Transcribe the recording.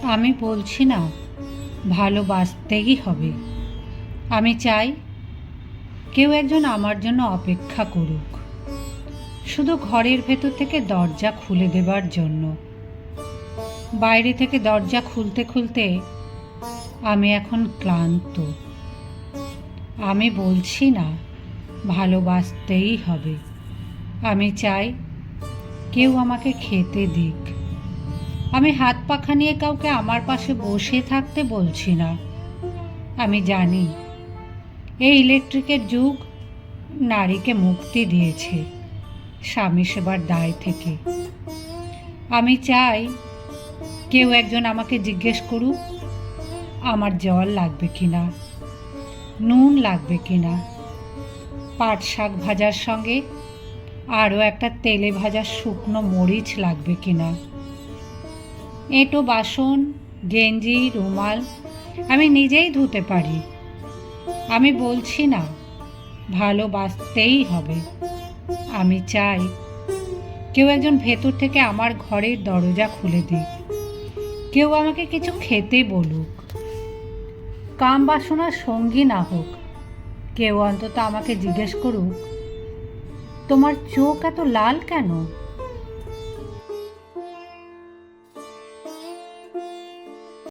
আমি বলছি না ভালোবাসতেই হবে। আমি চাই কেউ একজন আমার জন্য অপেক্ষা করুক, শুধু ঘরের ভেতর থেকে দরজা খুলে দেবার জন্য। বাইরে থেকে দরজা খুলতে খুলতে আমি এখন ক্লান্ত। আমি বলছি না ভালোবাসতেই হবে। আমি চাই কেউ আমাকে খেতে দিক। আমি হাত পাখা নিয়ে কাউকে আমার পাশে বসে থাকতে বলছি না। আমি জানি এই ইলেকট্রিকের যুগ নারীকে মুক্তি দিয়েছে স্বামী সেবার দায় থেকে। আমি চাই কেউ একজন আমাকে জিজ্ঞেস করুক আমার জল লাগবে কিনা, নুন লাগবে কিনা, পাট শাক ভাজার সঙ্গে আরও একটা তেলে ভাজা শুকনো মরিচ লাগবে কিনা। এঁটো বাসন, গেঞ্জি, রুমাল আমি নিজেই ধুতে পারি। আমি বলছি না ভালোবাসতেই হবে। আমি চাই কেউ একজন ভেতর থেকে আমার ঘরের দরজা খুলে দিক, কেউ আমাকে কিছু খেতে বলুক। কাম বাসনার সঙ্গী না হোক, কেউ অন্তত আমাকে জিজ্ঞেস করুক তোমার চোখ এত লাল কেন।